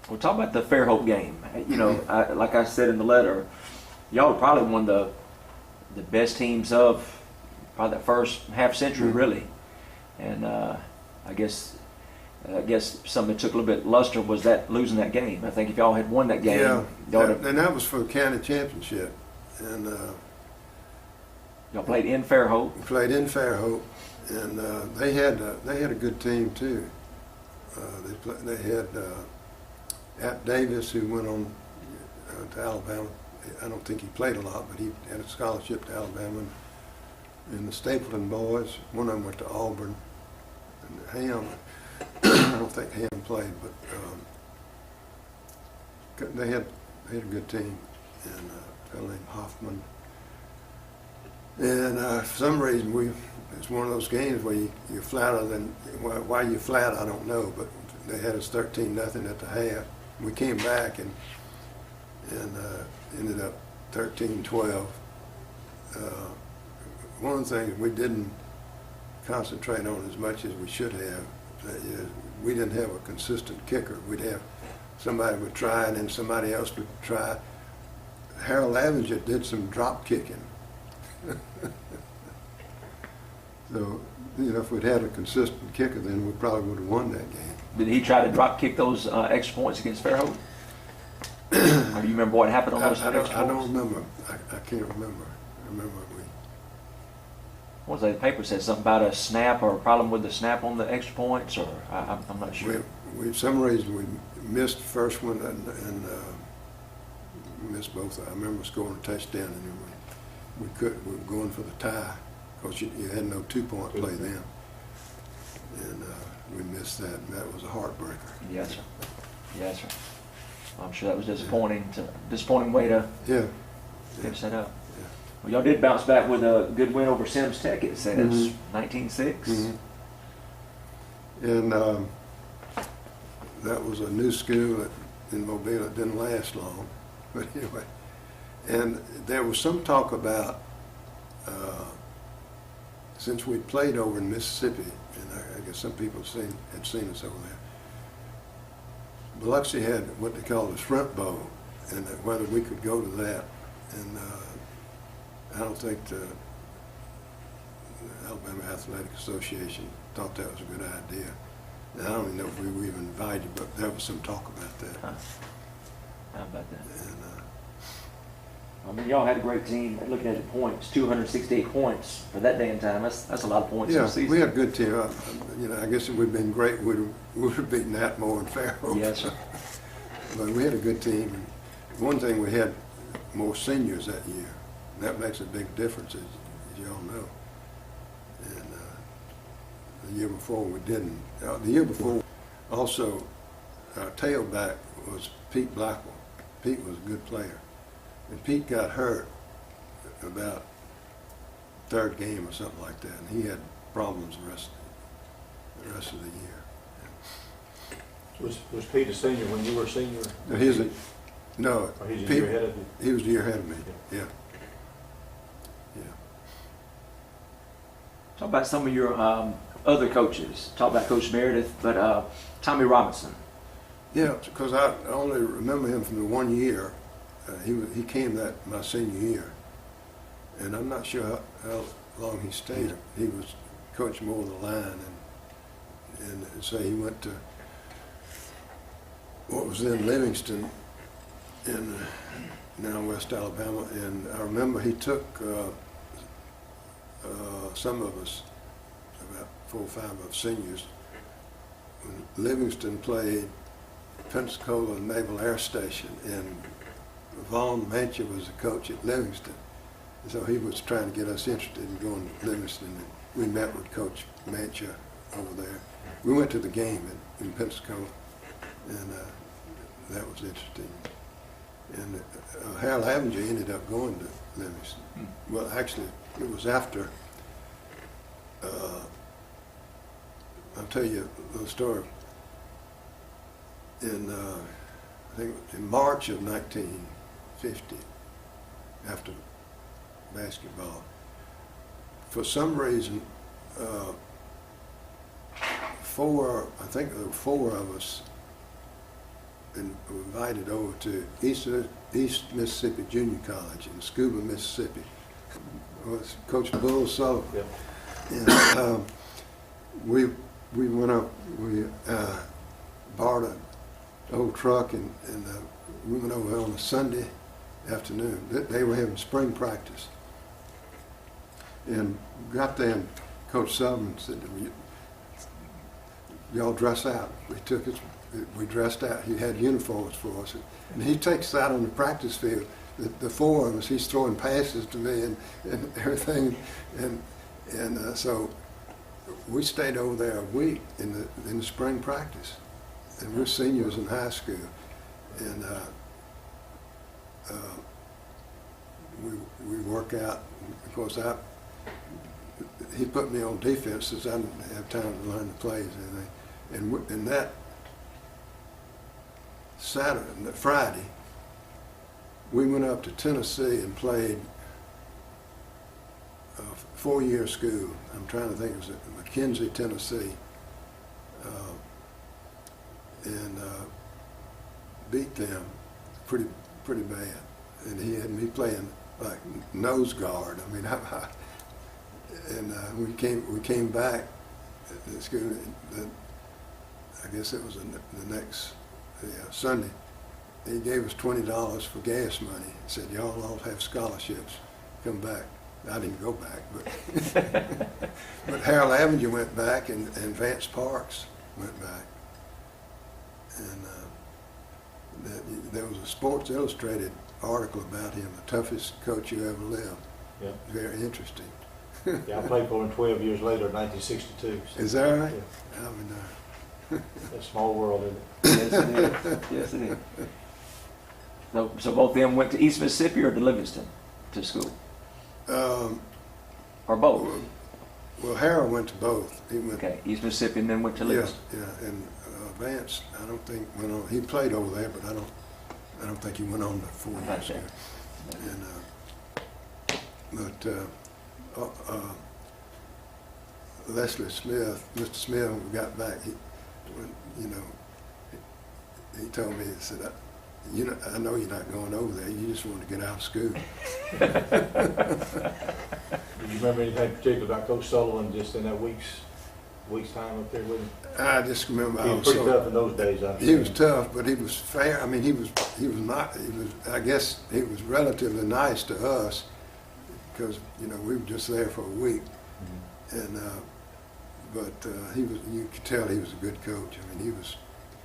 We'll talk about the Fairhope game. You know, like I said in the letter, y'all were probably one of the best teams of probably the first half century, really. And I guess something that took a little bit luster was that losing that game. I think if y'all had won that game, and that was for the county championship. And y'all played in Fairhope. We played in Fairhope, and they had a good team too. They had App Davis, who went on to Alabama. I don't think he played a lot, but he had a scholarship to Alabama. And the Stapleton boys, one of them went to Auburn. And Ham, I don't think Ham played, but they had a good team. And a fellow named Hoffman. And for some reason, it's one of those games where you're flatter than, why you're flat, I don't know, but they had us 13-0 at the half. We came back and ended up 13-12. One of the things we didn't concentrate on as much as we should have is we didn't have a consistent kicker. We'd have somebody would try and then somebody else would try. Harold Avenger did some drop kicking. So, you know, if we'd had a consistent kicker, then we probably would have won that game. Did he try to drop kick those extra points against Fairhope? Or do you remember what happened on those extra points? I don't remember. I can't remember. I remember What was that? The paper said something about a snap or a problem with the snap on the extra points, or I'm not sure. For some reason we missed the first one and missed both. I remember scoring a touchdown and then we were going for the tie because you had no 2-point play then, and we missed that, and that was a heartbreaker. Yes, sir. Yes, sir. I'm sure that was disappointing. Disappointing way to finish that up. Yeah. Well, y'all did bounce back with a good win over Sims Tech. It says 19-6. And that was a new school in Mobile. It didn't last long, but anyway. And there was some talk about, since we played over in Mississippi, and I guess some people had seen us over there, Biloxi had what they call the Shrimp Bowl, and whether we could go to that. And I don't think the Alabama Athletic Association thought that was a good idea. And I don't even know if we were even invited, but there was some talk about that. How about that? And, I mean, y'all had a great team. Looking at the points, 268 points for that day and time. That's a lot of points in the season. We had a good team. You know, I guess if we'd been great, we would have beaten that more in Fairhope. Yes, sir. But we had a good team. And one thing, we had more seniors that year. And that makes a big difference, as you all know. And the year before we didn't. The year before, also, our tailback was Pete Blackwell. Pete was a good player. And Pete got hurt about third game or something like that, and he had problems the rest of the year. Was Pete a senior when you were a senior? No, He's a Pete, year ahead of you? He was a year ahead of me. Yeah. Talk about some of your other coaches. Talk about Coach Meredith, but Tommy Robinson. Yeah, because I only remember him from the 1 year. He came my senior year, and I'm not sure how long he stayed. He was coaching more of the line, and so he went to what was then Livingston in now West Alabama, and I remember he took some of us, about 4 or 5 of seniors, when Livingston played Pensacola Naval Air Station, and Vaughn Mancha was the coach at Livingston. So he was trying to get us interested in going to Livingston, and we met with Coach Mancha over there. We went to the game in Pensacola, and that was interesting. And Harold Avenger ended up going to Livingston. Well, actually, it was after, I'll tell you a little story. I think in March of 1950, after basketball, for some reason, I think there were 4 of us invited over to East Mississippi Junior College in Scuba, Mississippi. It was Coach Bull Sullivan. Yep. And we went up, we borrowed an old truck, and we went over on a Sunday afternoon. They were having spring practice. And got there, and Coach Sullivan said, y'all dress out. We dressed out. He had uniforms for us. And he takes us out on the practice field. The four of us, he's throwing passes to me and everything. And so we stayed over there a week in the spring practice. And we're seniors in high school. And we work out. Of course, he put me on defense since I didn't have time to learn the plays and everything. And that Friday, we went up to Tennessee and played a four-year school. I'm trying to think, it was at McKenzie, Tennessee, and beat them pretty bad. And he had me playing like nose guard. I mean, and we came back at school. I guess it was the next Sunday. He gave us $20 for gas money. He said, y'all all have scholarships. Come back. I didn't go back, but but Harold Avenue went back, and Vance Parks went back. And there was a Sports Illustrated article about him, the toughest coach you ever lived. Yeah. Very interesting. Yeah, I played for him 12 years later in 1962. So, Is that right? yeah. I mean, A small world, isn't it? Yes, it is. Yes, it is. So both of them went to East Mississippi or to Livingston to school? Or both? Well, Harold went to both. He went. Okay, East Mississippi and then went to Livingston. Yeah, and Vance, I don't think went on. He played over there, but I don't think he went on to 4 years there. And Leslie Smith, Mr. Smith, when we got back, he told me, he said, I know you're not going over there. You just want to get out of school. Do you remember anything particular about Coach Sullivan just in that week's time up there with him? I just remember He was pretty tough in those days. He was tough, but he was fair. I mean, he was not. I guess he was relatively nice to us because we were just there for a week, and but he was. You could tell he was a good coach. I mean,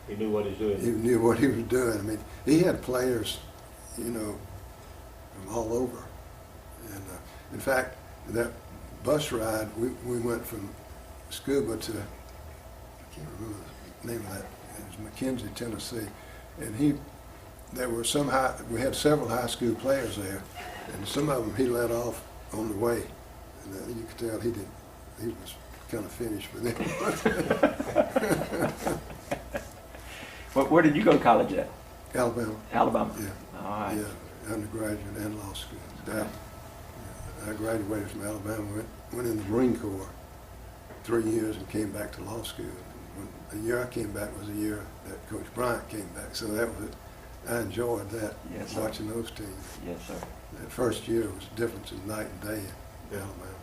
He knew what he was doing. He knew what he was doing. I mean, he had players, from all over. And in fact, that bus ride, we went from Scuba to, I can't remember the name of that. It was McKenzie, Tennessee, and we had several high school players there, and some of them he let off on the way, and you could tell he was kind of finished with them. Where did you go to college at? Alabama. Alabama. Yeah. All right. Yeah, undergraduate and law school. I graduated from Alabama, went in the Marine Corps 3 years and came back to law school. The year I came back was the year that Coach Bryant came back, so I enjoyed that, yes, sir. watching those teams. Yes, sir. That first year was a difference in night and day in Alabama.